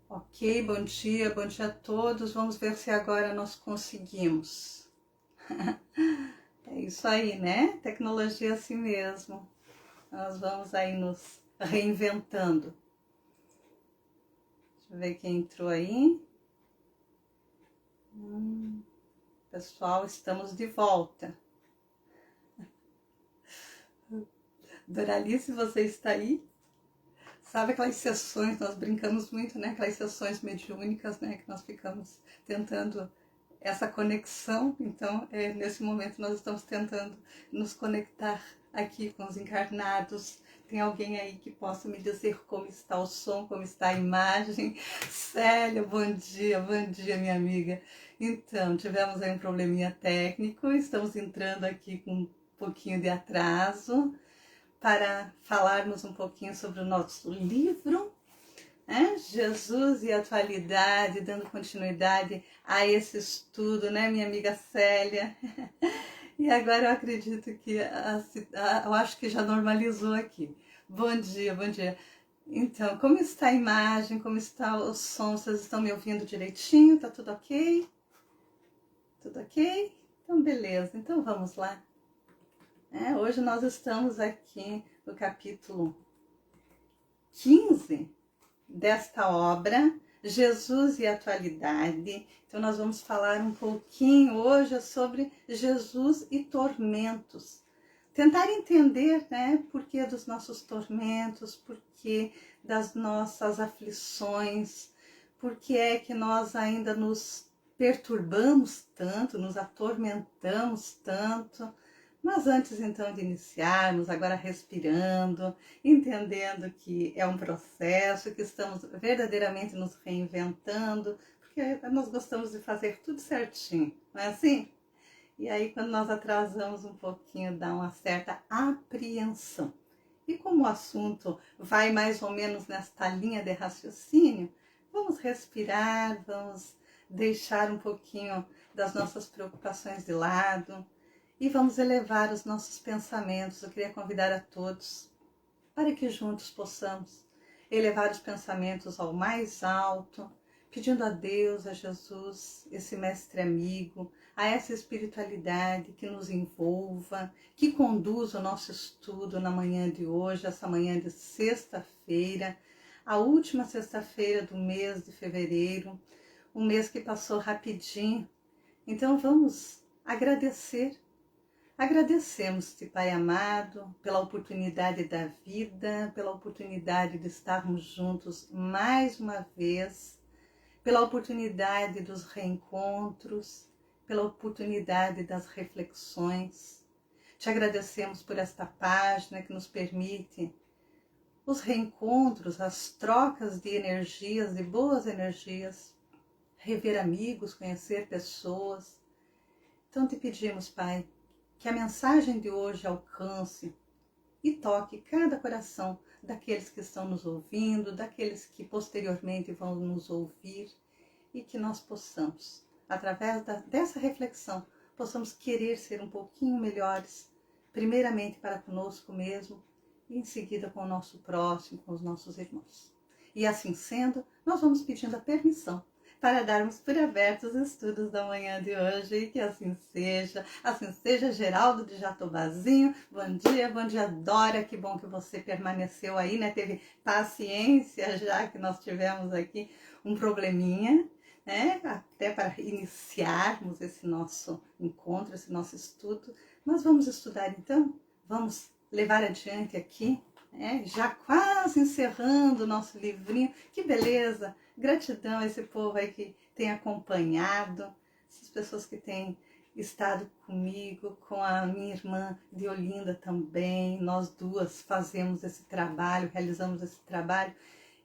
Ok, bom dia a todos. Vamos ver se agora nós conseguimos. É isso aí, né? Tecnologia assim mesmo. Nós vamos aí nos reinventando. Deixa eu ver quem entrou aí. Pessoal, estamos de volta. Doralice, você está aí? Sabe aquelas sessões, nós brincamos muito, né? Aquelas sessões mediúnicas, né? Que nós ficamos tentando essa conexão. Então, nesse momento nós estamos tentando nos conectar aqui com os encarnados. Tem alguém aí que possa me dizer como está o som, como está a imagem? Célia, bom dia, minha amiga. Então, tivemos aí um probleminha técnico, estamos entrando aqui com um pouquinho de atraso para falarmos um pouquinho sobre o nosso livro, né? Jesus e a Atualidade, dando continuidade a esse estudo, né, minha amiga Célia? E agora eu acredito que eu acho que já normalizou aqui. Bom dia, bom dia. Então, como está a imagem, como está o som? Vocês estão me ouvindo direitinho? Tá tudo ok? Tudo ok? Então, beleza. Então, vamos lá. Hoje nós estamos aqui no capítulo 15 desta obra, Jesus e a Atualidade. Então nós vamos falar um pouquinho hoje sobre Jesus e tormentos. Tentar entender, né, por que dos nossos tormentos, por que das nossas aflições, por que é que nós ainda nos perturbamos tanto, nos atormentamos tanto. Mas antes então de iniciarmos, agora respirando, entendendo que é um processo, que estamos verdadeiramente nos reinventando, porque nós gostamos de fazer tudo certinho, não é assim? E aí quando nós atrasamos um pouquinho, dá uma certa apreensão. E como o assunto vai mais ou menos nesta linha de raciocínio, vamos respirar, vamos deixar um pouquinho das nossas preocupações de lado, e vamos elevar os nossos pensamentos. Eu queria convidar a todos para que juntos possamos elevar os pensamentos ao mais alto, pedindo a Deus, a Jesus, esse mestre amigo, a essa espiritualidade que nos envolva, que conduza o nosso estudo na manhã de hoje, essa manhã de sexta-feira, a última sexta-feira do mês de fevereiro, um mês que passou rapidinho. Então vamos agradecer. Agradecemos-te, Pai amado, pela oportunidade da vida, pela oportunidade de estarmos juntos mais uma vez, pela oportunidade dos reencontros, pela oportunidade das reflexões. Te agradecemos por esta página que nos permite os reencontros, as trocas de energias, de boas energias, rever amigos, conhecer pessoas. Então te pedimos, Pai, que a mensagem de hoje alcance e toque cada coração daqueles que estão nos ouvindo, daqueles que posteriormente vão nos ouvir, e que nós possamos, através dessa reflexão, possamos querer ser um pouquinho melhores, primeiramente para conosco mesmo e em seguida com o nosso próximo, com os nossos irmãos. E assim sendo, nós vamos pedindo a permissão para darmos por abertos os estudos da manhã de hoje, e que assim seja. Geraldo de Jatobazinho, bom dia Dora, que bom que você permaneceu aí, né? Teve paciência, já que nós tivemos aqui um probleminha, né? Até para iniciarmos esse nosso encontro, esse nosso estudo. Mas vamos estudar então, vamos levar adiante aqui, já quase encerrando o nosso livrinho. Que beleza! Gratidão a esse povo aí que tem acompanhado, essas pessoas que têm estado comigo, com a minha irmã de Olinda também. Nós duas fazemos esse trabalho, realizamos esse trabalho,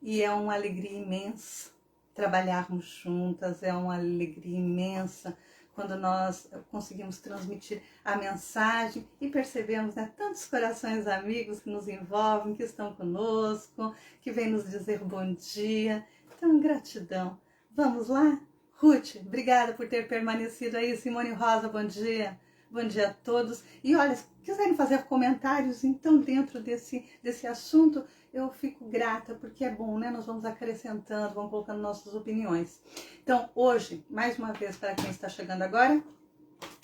e é uma alegria imensa trabalharmos juntas, é uma alegria imensa quando nós conseguimos transmitir a mensagem e percebemos, né, tantos corações amigos que nos envolvem, que estão conosco, que vêm nos dizer bom dia. Então, gratidão. Vamos lá? Ruth, obrigada por ter permanecido aí. Simone Rosa, bom dia. bom dia a todos. E olha, se quiserem fazer comentários, então, dentro desse assunto, eu fico grata, porque é bom, né? Nós vamos acrescentando, vamos colocando nossas opiniões. Então, hoje, mais uma vez, para quem está chegando agora,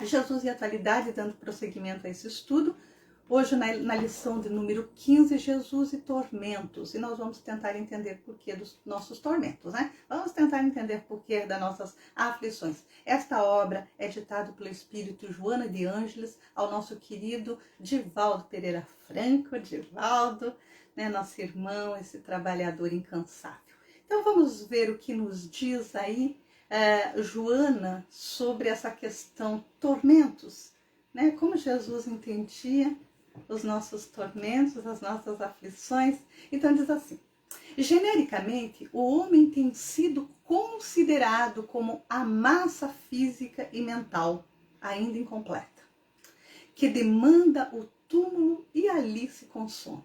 Jesus e atualidade, dando prosseguimento a esse estudo. Hoje, na lição de número 15, Jesus e tormentos. E nós vamos tentar entender o porquê dos nossos tormentos, né? Vamos tentar entender o porquê das nossas aflições. Esta obra é ditada pelo Espírito Joana de Ângeles ao nosso querido Divaldo Pereira Franco. Divaldo, né, nosso irmão, esse trabalhador incansável. Então, vamos ver o que nos diz aí Joana sobre essa questão tormentos, né? Como Jesus entendia os nossos tormentos, as nossas aflições. Então diz assim: genericamente, o homem tem sido considerado como a massa física e mental ainda incompleta, que demanda o túmulo e ali se consome.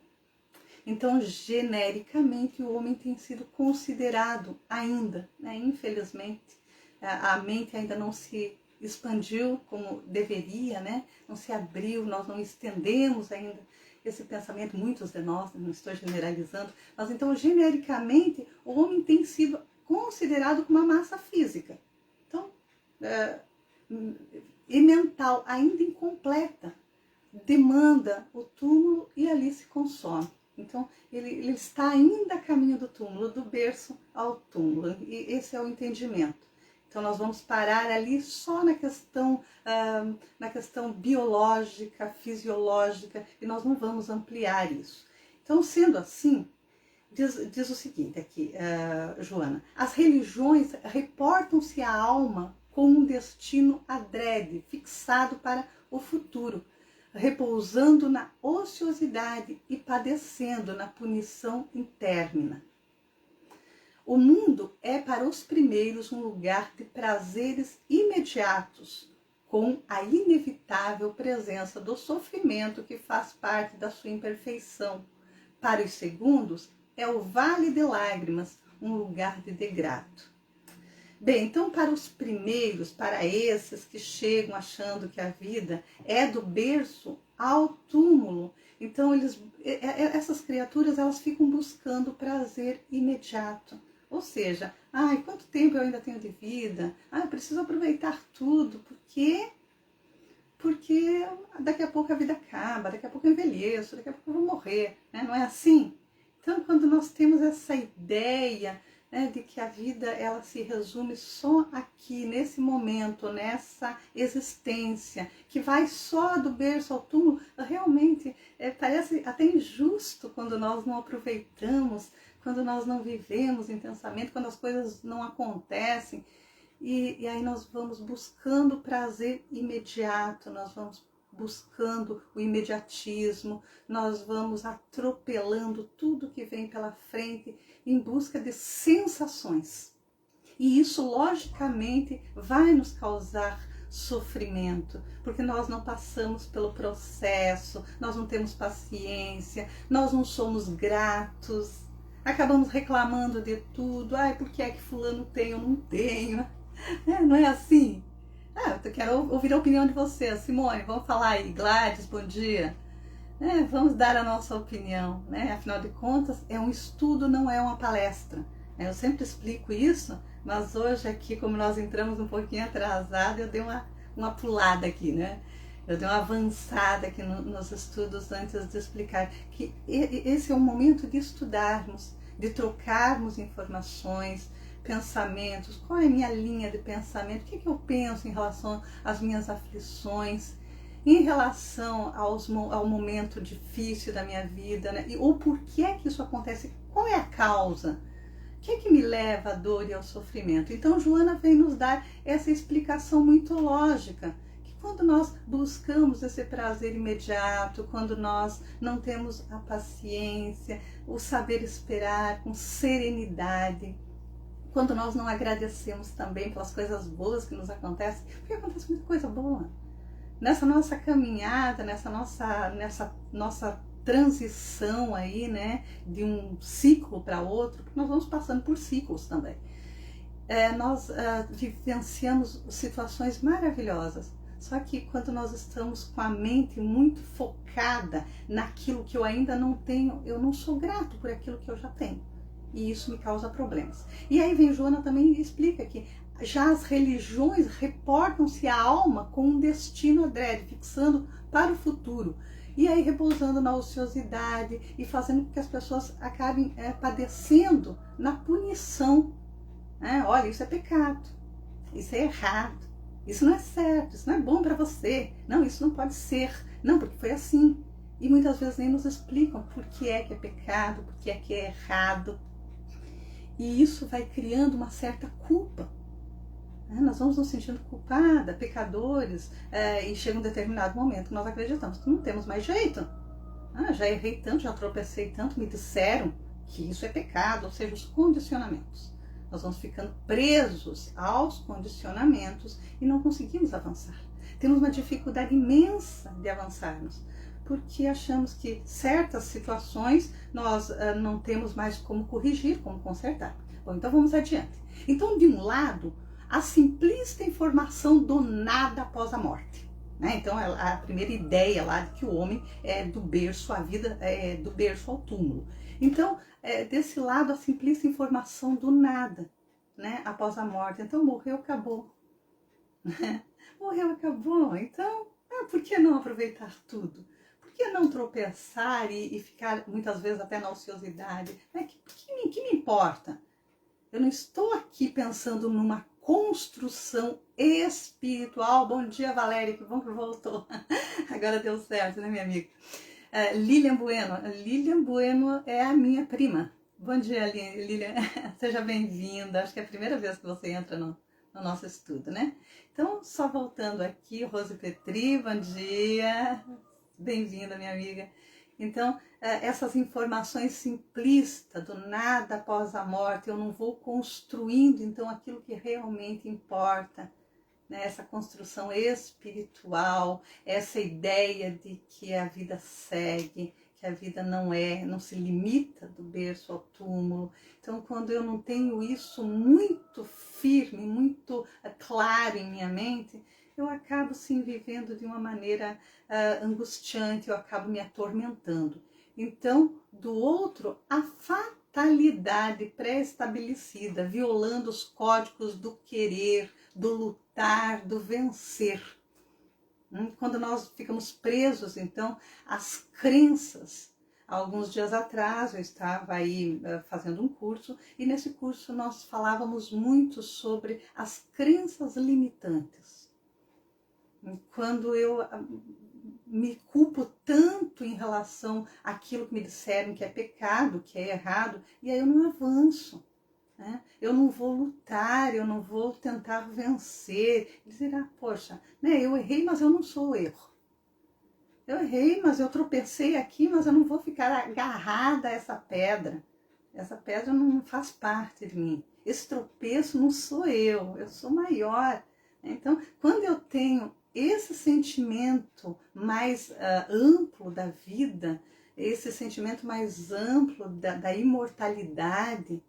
Então, genericamente, o homem tem sido considerado ainda, né? Infelizmente, a mente ainda não se expandiu como deveria, né? Não se abriu, nós não estendemos ainda esse pensamento, muitos de nós, não estou generalizando, mas então, genericamente, o homem tem sido considerado como uma massa física. Então, e mental, ainda incompleta, demanda o túmulo e ali se consome. Então, ele está ainda a caminho do túmulo, do berço ao túmulo, e esse é o entendimento. Então, nós vamos parar ali só na questão biológica, fisiológica, e nós não vamos ampliar isso. Então, sendo assim, diz o seguinte aqui, Joana: as religiões reportam-se à alma com um destino adrede, fixado para o futuro, repousando na ociosidade e padecendo na punição intermina. O mundo é para os primeiros um lugar de prazeres imediatos, com a inevitável presença do sofrimento que faz parte da sua imperfeição. Para os segundos, é o vale de lágrimas, um lugar de degrado. Bem, então para os primeiros, para esses que chegam achando que a vida é do berço ao túmulo, então essas criaturas elas ficam buscando prazer imediato. Ou seja, quanto tempo eu ainda tenho de vida? Eu preciso aproveitar tudo, porque daqui a pouco a vida acaba, daqui a pouco eu envelheço, daqui a pouco eu vou morrer, né? Não é assim? Então, quando nós temos essa ideia, né, de que a vida ela se resume só aqui, nesse momento, nessa existência, que vai só do berço ao túmulo, realmente parece até injusto quando nós não aproveitamos, quando nós não vivemos intensamente, quando as coisas não acontecem, e aí nós vamos buscando prazer imediato, nós vamos buscando o imediatismo, nós vamos atropelando tudo que vem pela frente em busca de sensações. E isso, logicamente, vai nos causar sofrimento, porque nós não passamos pelo processo, nós não temos paciência, nós não somos gratos, acabamos reclamando de tudo. Por que é que fulano tem, eu não tenho? Não é assim? Eu quero ouvir a opinião de vocês. Simone, vamos falar aí. Gladys, bom dia. Vamos dar a nossa opinião, né? Afinal de contas, é um estudo, não é uma palestra. Eu sempre explico isso, mas hoje aqui, como nós entramos um pouquinho atrasado, eu dei uma pulada aqui, né? Eu dei uma avançada aqui nos estudos antes de explicar que esse é o momento de estudarmos, de trocarmos informações, pensamentos. Qual é a minha linha de pensamento? O que eu penso em relação às minhas aflições, em relação ao momento difícil da minha vida, né? Ou por que é que isso acontece? Qual é a causa? O que é que me leva à dor e ao sofrimento? Então, Joana vem nos dar essa explicação muito lógica, que quando nós buscamos esse prazer imediato, quando nós não temos a paciência, o saber esperar com serenidade, quando nós não agradecemos também pelas coisas boas que nos acontecem, porque acontece muita coisa boa. Nessa nossa caminhada, nessa nossa transição aí, né, de um ciclo para outro, porque nós vamos passando por ciclos também. Nós vivenciamos situações maravilhosas, Só que quando nós estamos com a mente muito focada naquilo que eu ainda não tenho, eu não sou grato por aquilo que eu já tenho. E isso me causa problemas. E aí vem Joana também e explica que já as religiões reportam-se à alma com um destino adrede, fixando para o futuro. E aí repousando na ociosidade e fazendo com que as pessoas acabem padecendo na punição. Olha, isso é pecado, isso é errado, isso não é certo, isso não é bom para você, não, isso não pode ser, não, porque foi assim. E muitas vezes nem nos explicam por que é pecado, por que é errado. E isso vai criando uma certa culpa. Nós vamos nos sentindo culpada, pecadores, e chega um determinado momento que nós acreditamos que não temos mais jeito. Já errei tanto, já tropecei tanto, me disseram que isso é pecado, ou seja, os condicionamentos. Nós vamos ficando presos aos condicionamentos e não conseguimos avançar. Temos uma dificuldade imensa de avançarmos, porque achamos que certas situações nós não temos mais como corrigir, como consertar. Bom, então vamos adiante. Então, de um lado, a simplista informação do nada após a morte. Então, a primeira ideia lá de que o homem é do berço, a vida é do berço ao túmulo. Então, desse lado, a simplista informação do nada, após a morte. Então, morreu, acabou. Morreu, acabou. Então, por que não aproveitar tudo? Por que não tropeçar e ficar, muitas vezes, até na ociosidade? Que me importa? Eu não estou aqui pensando numa construção espiritual. Bom dia, Valéria, que bom que voltou. Agora deu certo, né, minha amiga? Lilian Bueno. Lilian Bueno é a minha prima. Bom dia, Lilian. Seja bem-vinda. Acho que é a primeira vez que você entra no nosso estudo, né? Então, só voltando aqui, Rose Petri, bom dia. Bem-vinda, minha amiga. Então, essas informações simplistas, do nada após a morte, eu não vou construindo, então, aquilo que realmente importa, essa construção espiritual, essa ideia de que a vida segue, que a vida não se limita do berço ao túmulo. Então, quando eu não tenho isso muito firme, muito claro em minha mente, eu acabo sim vivendo de uma maneira angustiante, eu acabo me atormentando. Então, do outro, a fatalidade pré-estabelecida, violando os códigos do querer, do lutar, do vencer. Quando nós ficamos presos, então, às crenças. Alguns dias atrás eu estava aí fazendo um curso e nesse curso nós falávamos muito sobre as crenças limitantes. Quando eu me culpo tanto em relação àquilo que me disseram que é pecado, que é errado, e aí eu não avanço. Eu não vou lutar, eu não vou tentar vencer. Dizer, poxa, eu errei, mas eu não sou o erro. Eu errei, mas eu tropecei aqui, mas eu não vou ficar agarrada a essa pedra. Essa pedra não faz parte de mim. Esse tropeço não sou eu sou maior. Então, quando eu tenho esse sentimento mais amplo da vida, esse sentimento mais amplo da imortalidade,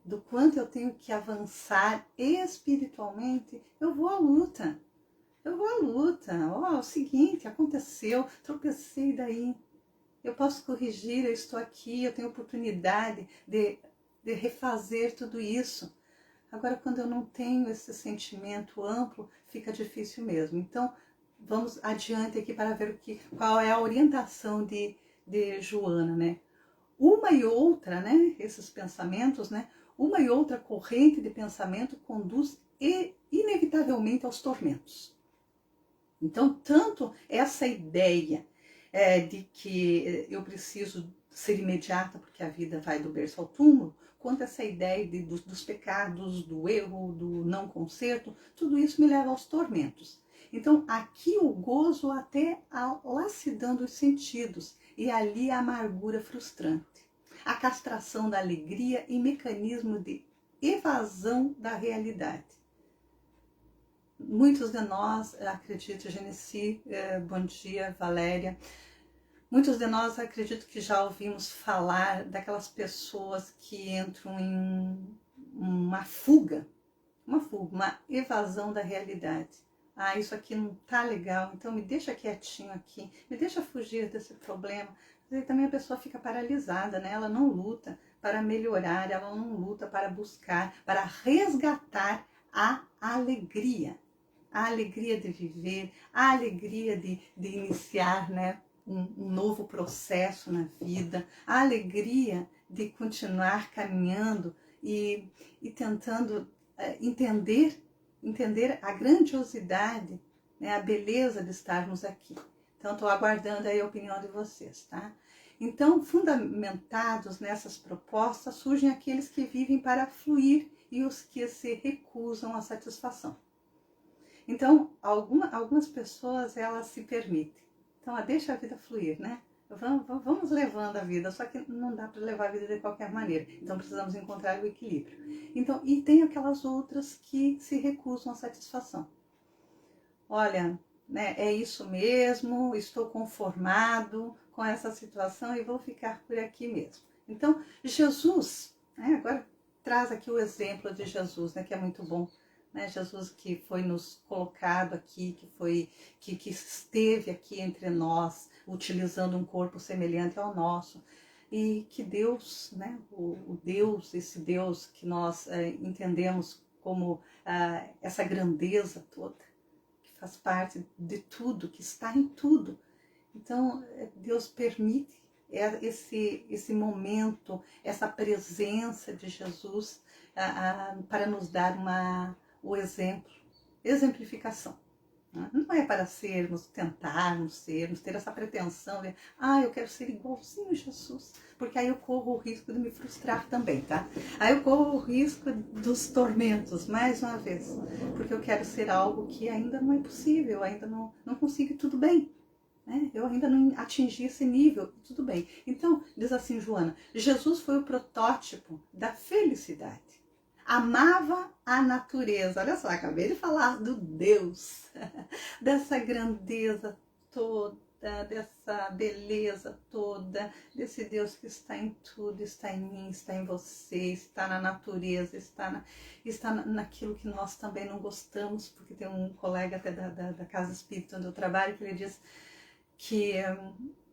do quanto eu tenho que avançar espiritualmente, eu vou à luta. É o seguinte, aconteceu, tropecei daí. Eu posso corrigir, eu estou aqui, eu tenho oportunidade de refazer tudo isso. Agora, quando eu não tenho esse sentimento amplo, fica difícil mesmo. Então, vamos adiante aqui para ver qual é a orientação de Joana, Uma e outra, esses pensamentos, uma e outra corrente de pensamento conduz inevitavelmente aos tormentos. Então, tanto essa ideia de que eu preciso ser imediata porque a vida vai do berço ao túmulo, quanto essa ideia dos pecados, do erro, do não conserto, tudo isso me leva aos tormentos. Então, aqui o gozo até a lassidão dos sentidos e ali a amargura frustrante. A castração da alegria e mecanismo de evasão da realidade. Muitos de nós, acredito, Genesi, bom dia, Valéria, muitos de nós acredito que já ouvimos falar daquelas pessoas que entram em uma fuga, uma evasão da realidade. ah, isso aqui não tá legal, então me deixa quietinho aqui, me deixa fugir desse problema. E também a pessoa fica paralisada, né? Ela não luta para melhorar, ela não luta para buscar, para resgatar a alegria de viver, a alegria de iniciar, né, um novo processo na vida, a alegria de continuar caminhando e tentando entender a grandiosidade, né, a beleza de estarmos aqui. Então, estou aguardando aí a opinião de vocês, tá? Então, fundamentados nessas propostas, surgem aqueles que vivem para fluir e os que se recusam à satisfação. Então, algumas pessoas, elas se permitem. Então, deixa a vida fluir, né? Vamos levando a vida, só que não dá para levar a vida de qualquer maneira. Então, precisamos encontrar o equilíbrio. Então, e tem aquelas outras que se recusam à satisfação. Olha, né, é isso mesmo, estou conformado com essa situação e vou ficar por aqui mesmo. Então, Jesus, né, agora traz aqui o exemplo de Jesus, né, que é muito bom. Né, Jesus que foi nos colocado aqui, que esteve aqui entre nós, utilizando um corpo semelhante ao nosso. E que Deus, né, o Deus, esse Deus que nós entendemos como essa grandeza toda, faz parte de tudo, que está em tudo. Então, Deus permite esse momento, essa presença de Jesus para nos dar o exemplo, exemplificação. Não é para tentarmos sermos, ter essa pretensão de, eu quero ser igualzinho a Jesus, porque aí eu corro o risco de me frustrar também, tá? Aí eu corro o risco dos tormentos, mais uma vez, porque eu quero ser algo que ainda não é possível, eu ainda não consigo, tudo bem, né? Eu ainda não atingi esse nível, tudo bem. Então, diz assim Joana, Jesus foi o protótipo da felicidade. Amava a natureza. Olha só, acabei de falar do Deus, dessa grandeza toda, dessa beleza toda, desse Deus que está em tudo, está em mim, está em você, está na natureza, está naquilo que nós também não gostamos, porque tem um colega até da Casa Espírita onde eu trabalho que ele diz que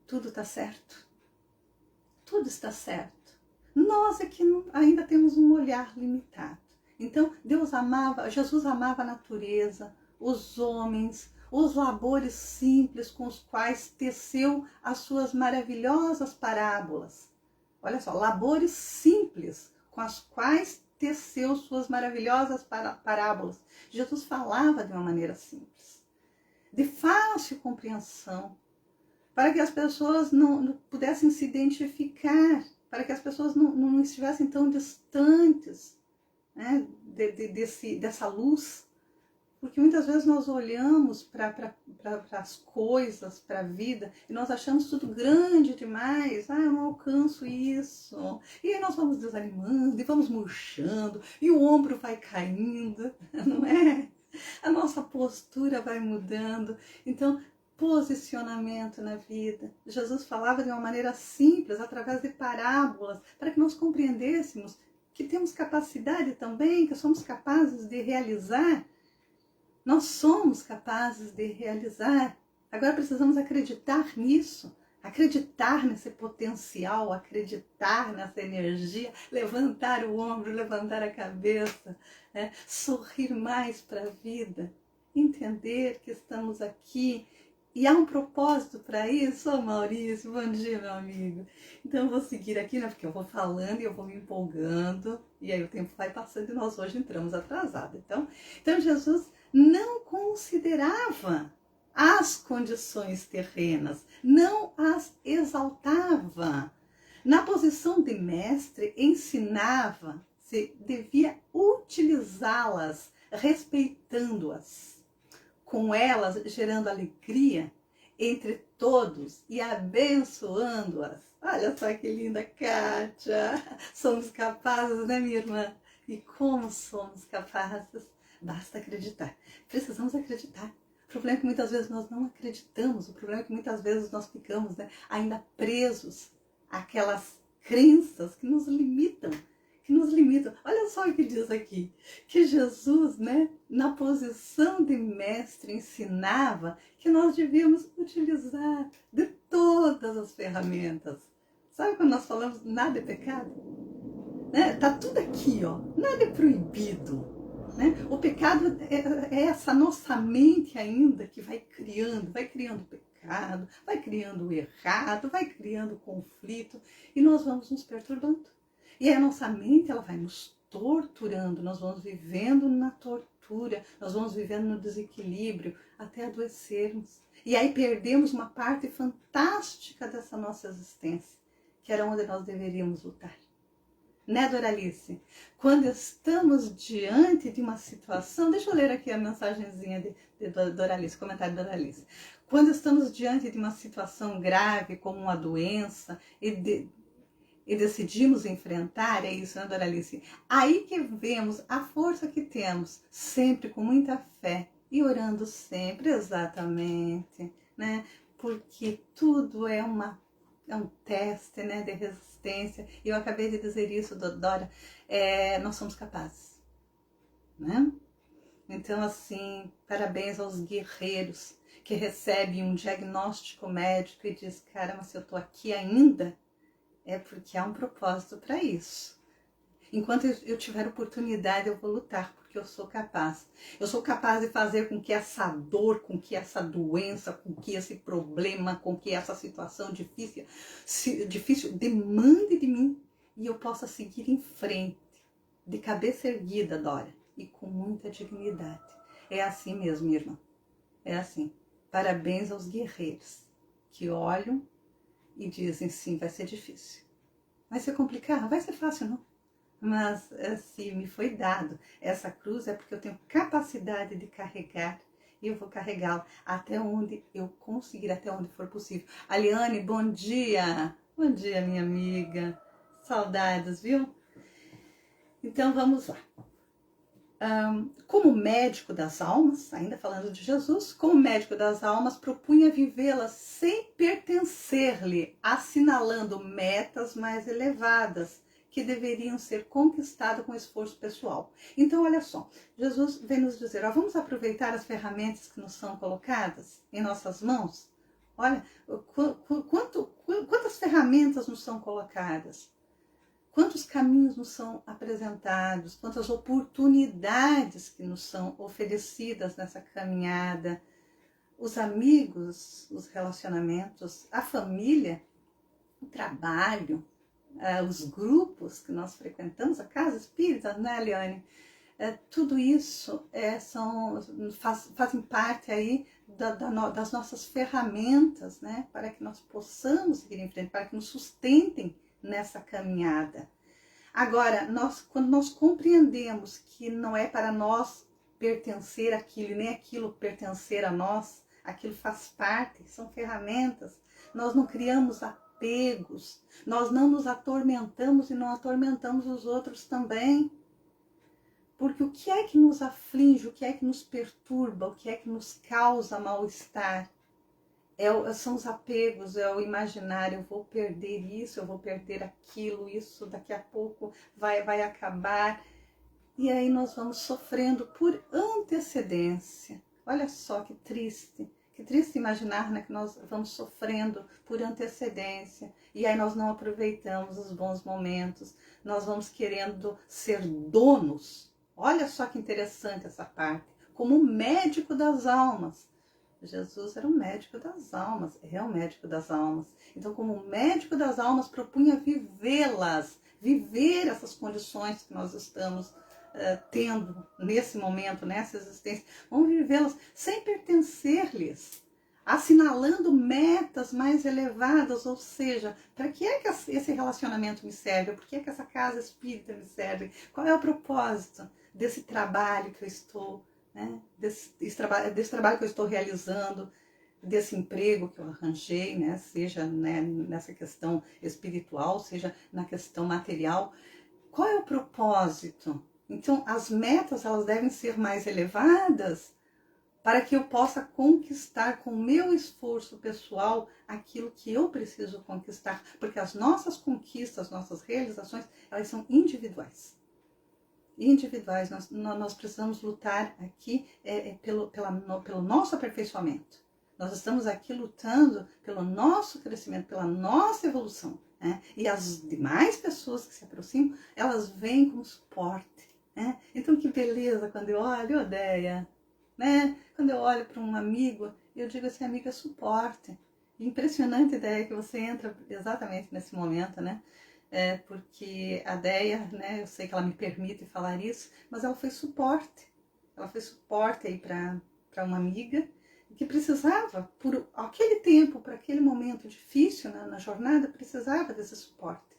tudo está certo, tudo está certo. Nós é que ainda temos um olhar limitado. Então, Jesus amava a natureza, os homens, os labores simples com os quais teceu as suas maravilhosas parábolas. Olha só, labores simples com as quais teceu suas maravilhosas parábolas. Jesus falava de uma maneira simples, de fácil compreensão, para que as pessoas não pudessem se identificar, para que as pessoas não estivessem tão distantes, né, dessa luz. Porque muitas vezes nós olhamos para as coisas, para a vida, e nós achamos tudo grande demais. Eu não alcanço isso. E aí nós vamos desanimando, e vamos murchando, e o ombro vai caindo, não é? A nossa postura vai mudando. Então, posicionamento na vida. Jesus falava de uma maneira simples, através de parábolas, para que nós compreendêssemos que temos capacidade também, que somos capazes de realizar. Nós somos capazes de realizar. Agora precisamos acreditar nisso, acreditar nesse potencial, acreditar nessa energia, levantar o ombro, levantar a cabeça, né? Sorrir mais para a vida, entender que estamos aqui. E há um propósito para isso, Maurício? Bom dia, meu amigo. Então eu vou seguir aqui, né? Porque eu vou falando e eu vou me empolgando. E aí o tempo vai passando e nós hoje entramos atrasados. Então Jesus não considerava as condições terrenas, não as exaltava. Na posição de mestre, ensinava, se devia utilizá-las, respeitando-as, com elas gerando alegria entre todos e abençoando-as. Olha só que linda, Kátia! Somos capazes, né, minha irmã? E como somos capazes? Basta acreditar. Precisamos acreditar. O problema é que muitas vezes nós não acreditamos. O problema é que muitas vezes nós ficamos, né, ainda presos àquelas crenças que nos limitam, que nos limitam. Olha só o que diz aqui, que Jesus, né, na posição de mestre, ensinava que nós devíamos utilizar de todas as ferramentas. Sabe quando nós falamos nada é pecado? Né? Tá tudo aqui, ó, nada é proibido. Né? O pecado é essa nossa mente ainda que vai criando pecado, vai criando o errado, vai criando conflito e nós vamos nos perturbando. E aí a nossa mente ela vai nos torturando, nós vamos vivendo na tortura, nós vamos vivendo no desequilíbrio até adoecermos. E aí perdemos uma parte fantástica dessa nossa existência, que era onde nós deveríamos lutar. Né, Doralice? Quando estamos diante de uma situação, deixa eu ler aqui a mensagenzinha de Doralice, comentário de Doralice. Quando estamos diante de uma situação grave, como uma doença, e decidimos enfrentar, é isso, né, Doralice? Aí que vemos a força que temos, sempre com muita fé e orando sempre, exatamente, né? Porque tudo é um teste, né, de resistência. E eu acabei de dizer isso, Dora, nós somos capazes, né? Então, assim, parabéns aos guerreiros que recebem um diagnóstico médico e diz, cara, mas se eu tô aqui ainda, é porque há um propósito para isso. Enquanto eu tiver oportunidade, eu vou lutar, porque eu sou capaz. Eu sou capaz de fazer com que essa dor, com que essa doença, com que esse problema, com que essa situação difícil demande de mim e eu possa seguir em frente, de cabeça erguida, Dora, e com muita dignidade. É assim mesmo, minha irmã. É assim. Parabéns aos guerreiros que olham e dizem, sim, vai ser difícil. Vai ser complicado? Vai ser fácil, não? Mas assim, me foi dado. Essa cruz é porque eu tenho capacidade de carregar e eu vou carregá-la até onde eu conseguir, até onde for possível. Aliane, bom dia! Bom dia, minha amiga. Saudades, viu? Então vamos lá. Como médico das almas, ainda falando de Jesus, como médico das almas, propunha vivê-las sem pertencer-lhe, assinalando metas mais elevadas, que deveriam ser conquistadas com esforço pessoal. Então, olha só, Jesus vem nos dizer, ó, vamos aproveitar as ferramentas que nos são colocadas em nossas mãos? Olha, quantas ferramentas nos são colocadas? Quantos caminhos nos são apresentados? Quantas oportunidades que nos são oferecidas nessa caminhada? Os amigos, os relacionamentos, a família, o trabalho, os grupos que nós frequentamos, a casa espírita, né, Eliane? Tudo isso fazem parte aí das nossas ferramentas, né, para que nós possamos seguir em frente, para que nos sustentem nessa caminhada. Agora, quando nós compreendemos que não é para nós pertencer àquilo e nem aquilo pertencer a nós, aquilo faz parte, são ferramentas, nós não criamos apegos, nós não nos atormentamos e não atormentamos os outros também. Porque o que é que nos aflige, o que é que nos perturba, o que é que nos causa mal-estar? São os apegos, é o imaginário, eu vou perder isso, eu vou perder aquilo, isso daqui a pouco vai acabar. E aí nós vamos sofrendo por antecedência. Olha só que triste imaginar, né, que nós vamos sofrendo por antecedência. E aí nós não aproveitamos os bons momentos, nós vamos querendo ser donos. Olha só que interessante essa parte, como médico das almas. Jesus era o médico das almas, é o médico das almas. Então, como médico das almas, propunha vivê-las, viver essas condições que nós estamos tendo nesse momento, nessa existência. Vamos vivê-las sem pertencer-lhes, assinalando metas mais elevadas, ou seja, para que é que esse relacionamento me serve? Por que é que essa casa espírita me serve? Qual é o propósito desse trabalho que eu estou desse trabalho que eu estou realizando, desse emprego que eu arranjei, né, seja nessa questão espiritual, seja na questão material. Qual é o propósito? Então, as metas elas devem ser mais elevadas para que eu possa conquistar com o meu esforço pessoal aquilo que eu preciso conquistar, porque as nossas conquistas, nossas realizações, elas são individuais. Individuais, nós precisamos lutar aqui pelo nosso aperfeiçoamento. Nós estamos aqui lutando pelo nosso crescimento, pela nossa evolução, né? E as demais pessoas que se aproximam, elas vêm com suporte, né? Então que beleza quando eu olho, Odeia, né? Quando eu olho para um amigo, eu digo assim, amigo, é suporte. Impressionante a ideia que você entra exatamente nesse momento, né? Porque a Deia, né, eu sei que ela me permite falar isso, mas ela foi suporte. Ela foi suporte aí para uma amiga que precisava, por aquele tempo, para aquele momento difícil na jornada, precisava desse suporte.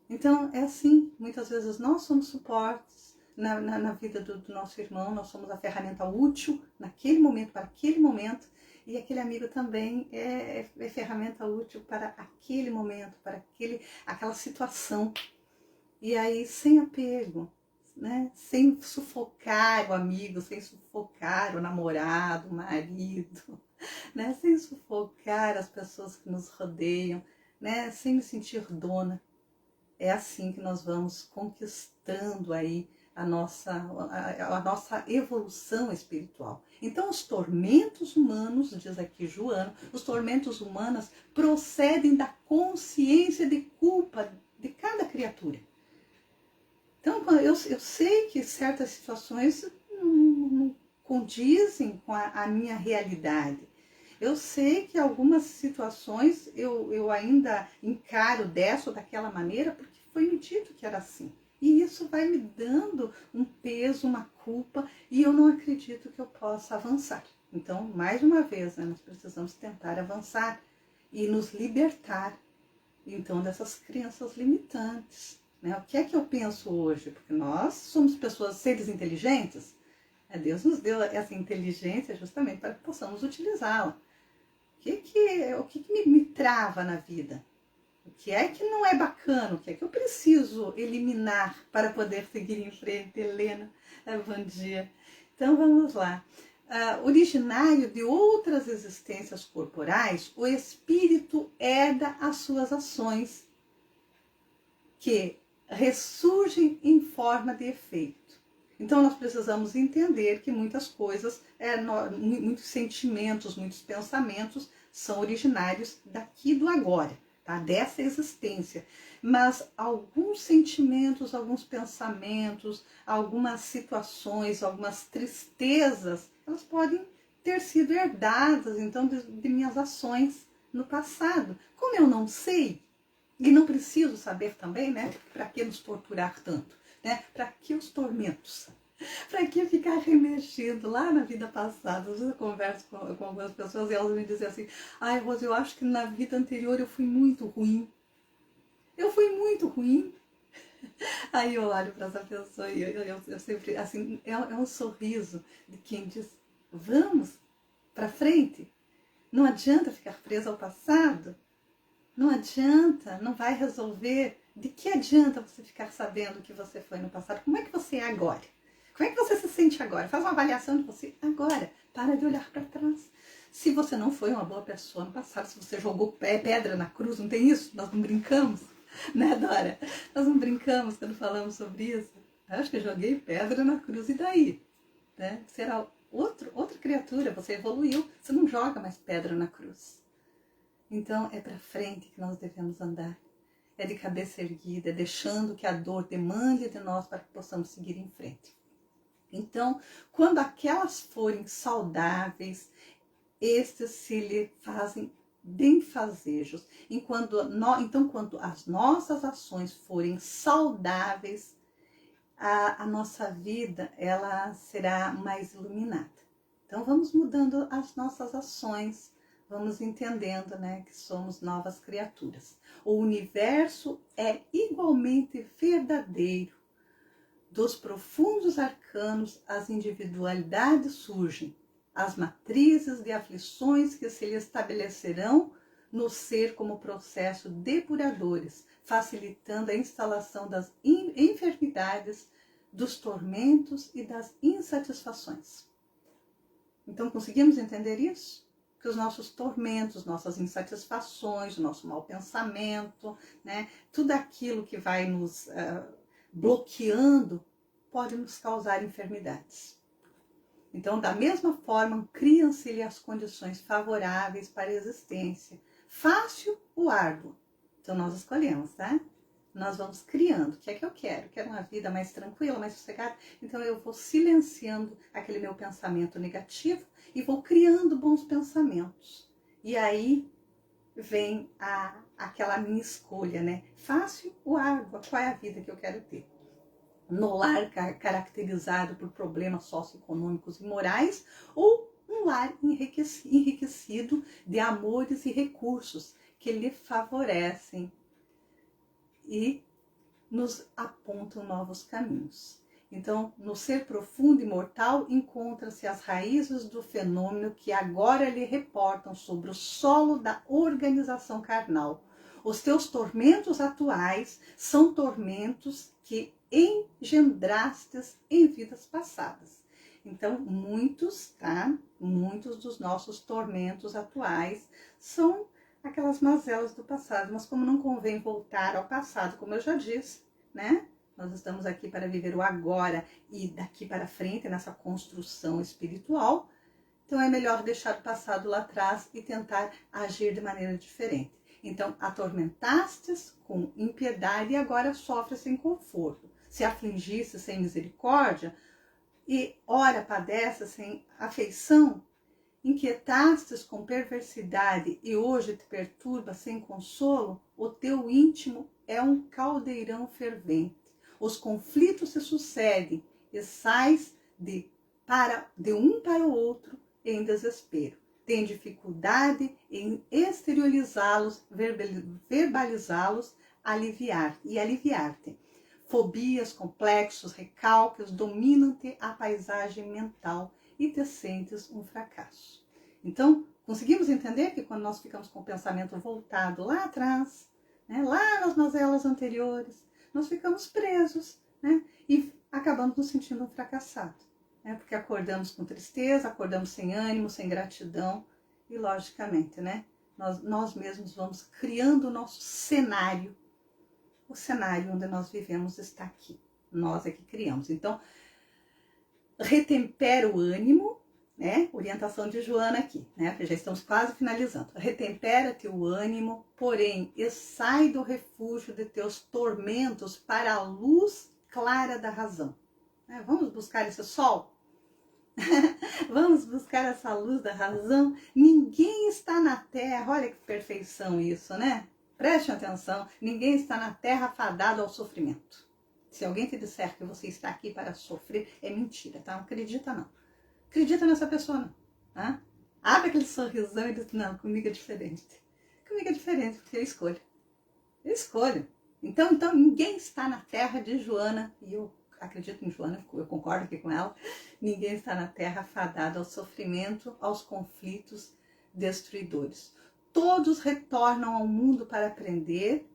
Então, é assim, muitas vezes nós somos suportes na vida do nosso irmão, nós somos a ferramenta útil naquele momento, para aquele momento, e aquele amigo também é ferramenta útil para aquele momento, para aquela situação. E aí, sem apego, né? Sem sufocar o amigo, sem sufocar o namorado, o marido, né? Sem sufocar as pessoas que nos rodeiam, né? Sem me sentir dona. É assim que nós vamos conquistando aí a nossa evolução espiritual. Então, os tormentos humanos, diz aqui Joana, os tormentos humanos procedem da consciência de culpa de cada criatura. Então, eu sei que certas situações não condizem com a minha realidade. Eu sei que algumas situações eu ainda encaro dessa ou daquela maneira porque foi me dito que era assim. E isso vai me dando um peso, uma culpa, e eu não acredito que eu possa avançar. Então, mais uma vez, né, nós precisamos tentar avançar e nos libertar, então, dessas crenças limitantes. Né? O que é que eu penso hoje? Porque nós somos pessoas, seres inteligentes. Deus nos deu essa inteligência justamente para que possamos utilizá-la. O que me trava na vida? O que é que não é bacana? O que é que eu preciso eliminar para poder seguir em frente? Helena, bom dia. Então vamos lá. Originário de outras existências corporais, o espírito herda as suas ações, que ressurgem em forma de efeito. Então nós precisamos entender que muitas coisas, muitos sentimentos, muitos pensamentos são originários daqui do agora, tá? Dessa existência. Mas alguns sentimentos, alguns pensamentos, algumas situações, algumas tristezas, elas podem ter sido herdadas, então, de minhas ações no passado. Como eu não sei, e não preciso saber também, né? Para que nos torturar tanto? Né? Para que os tormentos? Para que ficar remexendo lá na vida passada? Às vezes eu converso com algumas pessoas e elas me dizem assim, ai, Rose, eu acho que na vida anterior eu fui muito ruim. Eu fui muito ruim. Aí eu olho para essa pessoa e eu sempre, assim, é um sorriso de quem diz, vamos para frente. Não adianta ficar preso ao passado. Não adianta, não vai resolver. De que adianta você ficar sabendo o que você foi no passado? Como é que você é agora? Como é que você se sente agora? Faz uma avaliação de você agora. Para de olhar para trás. Se você não foi uma boa pessoa no passado, se você jogou pedra na cruz, não tem isso? Nós não brincamos, né, Dora? Nós não brincamos quando falamos sobre isso. Eu acho que eu joguei pedra na cruz, e daí? Né? Será outra criatura, você evoluiu, você não joga mais pedra na cruz. Então é para frente que nós devemos andar. É de cabeça erguida, é deixando que a dor demande de nós para que possamos seguir em frente. Então, quando aquelas forem saudáveis, estes se lhe fazem benfazejos. Então, quando as nossas ações forem saudáveis, a nossa vida ela será mais iluminada. Então, vamos mudando as nossas ações, vamos entendendo, né, que somos novas criaturas. O universo é igualmente verdadeiro. Dos profundos arcanos, as individualidades surgem, as matrizes de aflições que se lhe estabelecerão no ser como processo depuradores, facilitando a instalação das enfermidades, dos tormentos e das insatisfações. Então, conseguimos entender isso? Que os nossos tormentos, nossas insatisfações, o nosso mau pensamento, né, tudo aquilo que vai nos bloqueando, pode nos causar enfermidades. Então, da mesma forma, criam-se-lhe as condições favoráveis para a existência. Fácil ou árduo? Então, nós escolhemos, tá? Nós vamos criando. O que é que eu quero? Quero uma vida mais tranquila, mais sossegada. Então, eu vou silenciando aquele meu pensamento negativo e vou criando bons pensamentos. E aí vem aquela minha escolha, né? Fácil ou árdua? Qual é a vida que eu quero ter? No lar caracterizado por problemas socioeconômicos e morais, ou um lar enriquecido de amores e recursos que lhe favorecem e nos apontam novos caminhos. Então, no ser profundo e mortal, encontram-se as raízes do fenômeno que agora lhe reportam sobre o solo da organização carnal. Os teus tormentos atuais são tormentos que engendrastes em vidas passadas. Então, muitos dos nossos tormentos atuais são aquelas mazelas do passado, mas como não convém voltar ao passado, como eu já disse, né? Nós estamos aqui para viver o agora e daqui para frente nessa construção espiritual, então é melhor deixar o passado lá atrás e tentar agir de maneira diferente. Então, atormentastes com impiedade e agora sofre sem conforto. Se afligisse sem misericórdia e ora padece sem afeição, inquietastes com perversidade e hoje te perturba sem consolo, o teu íntimo é um caldeirão fervente. Os conflitos se sucedem e sais de um para o outro em desespero. Tem dificuldade em exteriorizá-los, verbalizá-los, aliviar-te. Fobias, complexos, recalques dominam-te a paisagem mental e te sentes um fracasso. Então, conseguimos entender que quando nós ficamos com o pensamento voltado lá atrás, né, lá nas mazelas anteriores, nós ficamos presos, né, e acabamos nos sentindo um fracassado, né, porque acordamos com tristeza, acordamos sem ânimo, sem gratidão e, logicamente, né, nós mesmos vamos criando o nosso cenário. O cenário onde nós vivemos está aqui. Nós é que criamos. Então, retempera o ânimo, né? Orientação de Joana aqui, né? Já estamos quase finalizando. Retempera-te o ânimo, porém, e sai do refúgio de teus tormentos para a luz clara da razão. Né? Vamos buscar esse sol? Vamos buscar essa luz da razão? Ninguém está na terra, olha que perfeição isso, né? Preste atenção, ninguém está na terra fadado ao sofrimento. Se alguém te disser que você está aqui para sofrer, é mentira, tá? Não acredita não. Acredita nessa pessoa não. Tá? Abre aquele sorrisão e diz, não, comigo é diferente. Comigo é diferente, porque eu escolho. Eu escolho. Então ninguém está na terra de Joana, e eu acredito em Joana, eu concordo aqui com ela, ninguém está na terra fadado ao sofrimento, aos conflitos destruidores. Todos retornam ao mundo para aprender,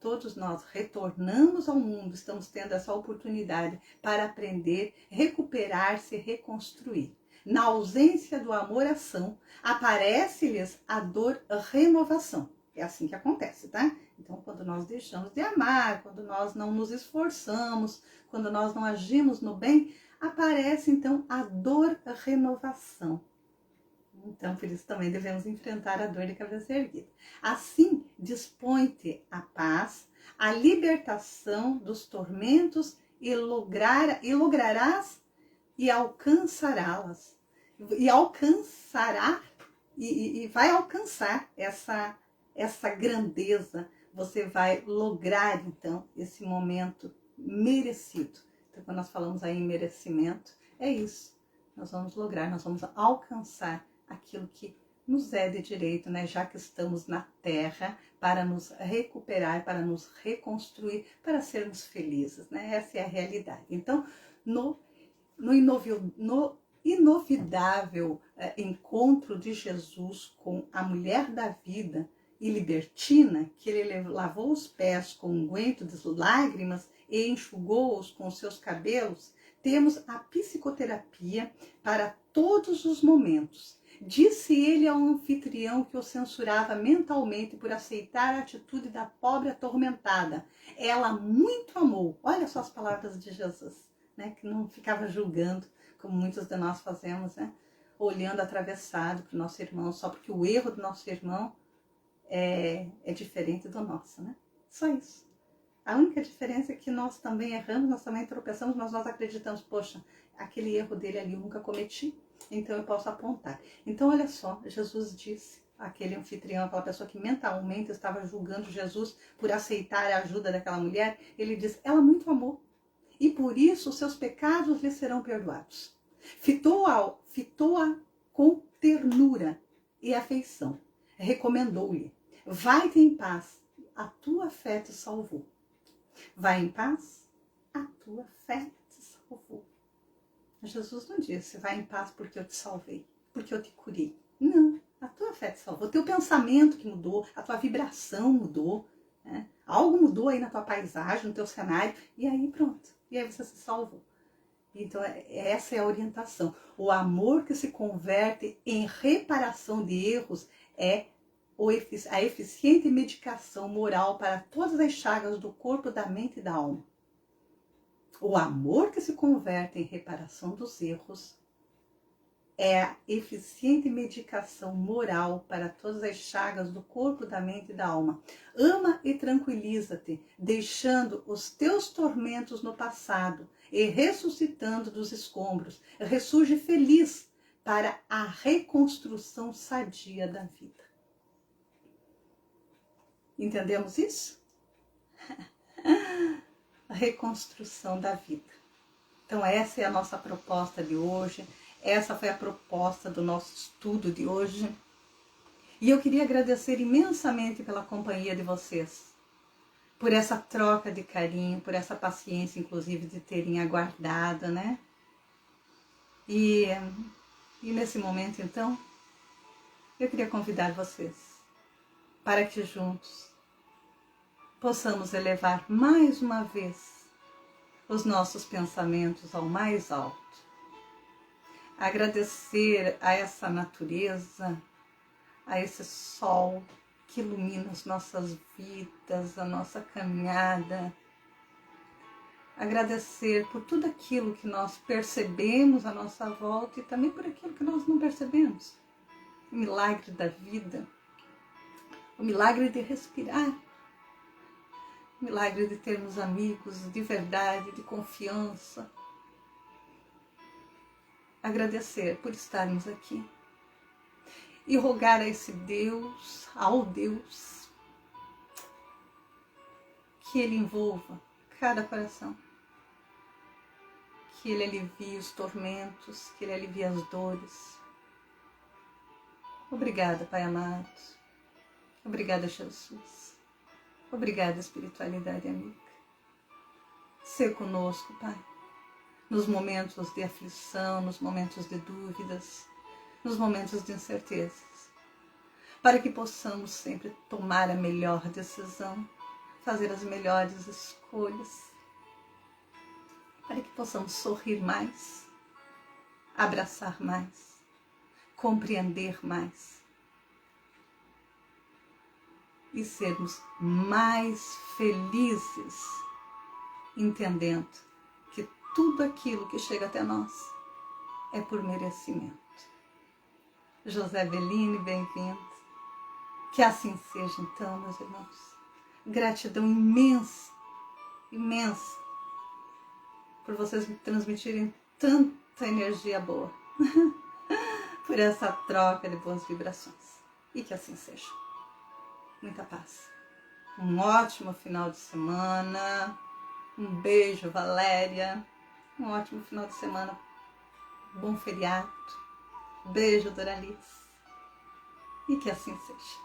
todos nós retornamos ao mundo, estamos tendo essa oportunidade para aprender, recuperar-se, reconstruir. Na ausência do amor-ação, aparece-lhes a dor-renovação. É assim que acontece, tá? Então, quando nós deixamos de amar, quando nós não nos esforçamos, quando nós não agimos no bem, aparece então a dor-renovação. Então, por isso também devemos enfrentar a dor de cabeça erguida. Assim, dispõe-te a paz, a libertação dos tormentos e lograrás e alcançarás. E vai alcançar essa grandeza. Você vai lograr, então, esse momento merecido. Então, quando nós falamos aí em merecimento, é isso. Nós vamos lograr, nós vamos alcançar aquilo que nos é de direito, né? Já que estamos na Terra, para nos recuperar, para nos reconstruir, para sermos felizes, né? Essa é a realidade. Então, no inovidável encontro de Jesus com a mulher da vida e libertina, que ele lavou os pés com unguento de lágrimas e enxugou-os com seus cabelos, temos a psicoterapia para todos os momentos. Disse ele ao anfitrião que o censurava mentalmente por aceitar a atitude da pobre atormentada. Ela muito amou. Olha só as palavras de Jesus, né? Que não ficava julgando, como muitos de nós fazemos, né? Olhando atravessado para o nosso irmão, só porque o erro do nosso irmão é diferente do nosso, né? Só isso. A única diferença é que nós também erramos, nós também tropeçamos, mas nós acreditamos, poxa, aquele erro dele ali eu nunca cometi, então eu posso apontar. Então, olha só, Jesus disse, aquele anfitrião, aquela pessoa que mentalmente estava julgando Jesus por aceitar a ajuda daquela mulher, ele disse, ela muito amou, e por isso os seus pecados lhe serão perdoados. Fitou-a com ternura e afeição, recomendou-lhe, vai-te em paz, a tua fé te salvou. Vai em paz, a tua fé te salvou. Jesus não disse, vai em paz porque eu te salvei, porque eu te curei. Não, a tua fé te salvou. O teu pensamento que mudou, a tua vibração mudou, né? Algo mudou aí na tua paisagem, no teu cenário, e aí pronto. E aí você se salvou. Então essa é a orientação. O amor que se converte em reparação de erros é a eficiente medicação moral para todas as chagas do corpo, da mente e da alma. O amor que se converte em reparação dos erros é a eficiente medicação moral para todas as chagas do corpo, da mente e da alma. Ama e tranquiliza-te, deixando os teus tormentos no passado e ressuscitando dos escombros. Ressurge feliz para a reconstrução sadia da vida. Entendemos isso? A reconstrução da vida. Então essa é a nossa proposta de hoje. Essa foi a proposta do nosso estudo de hoje. E eu queria agradecer imensamente pela companhia de vocês. Por essa troca de carinho, por essa paciência, inclusive, de terem aguardado, né? E nesse momento, então, eu queria convidar vocês para que juntos possamos elevar mais uma vez os nossos pensamentos ao mais alto. Agradecer a essa natureza, a esse sol que ilumina as nossas vidas, a nossa caminhada. Agradecer por tudo aquilo que nós percebemos à nossa volta e também por aquilo que nós não percebemos. O milagre da vida, o milagre de respirar, o milagre de termos amigos de verdade, de confiança. Agradecer por estarmos aqui e rogar a esse Deus, ao Deus, que Ele envolva cada coração, que Ele alivie os tormentos, que Ele alivie as dores. Obrigada, Pai amado. Obrigada, Jesus. Obrigada, espiritualidade amiga. Sê conosco, Pai, nos momentos de aflição, nos momentos de dúvidas, nos momentos de incertezas, para que possamos sempre tomar a melhor decisão, fazer as melhores escolhas, para que possamos sorrir mais, abraçar mais, compreender mais e sermos mais felizes, entendendo que tudo aquilo que chega até nós é por merecimento. José Bellini, bem-vindo. Que assim seja então, meus irmãos. Gratidão imensa, imensa, por vocês me transmitirem tanta energia boa, por essa troca de boas vibrações. E que assim seja. Muita paz. Um ótimo final de semana. Um beijo, Valéria. Um ótimo final de semana. Bom feriado. Beijo, Doralice. E que assim seja.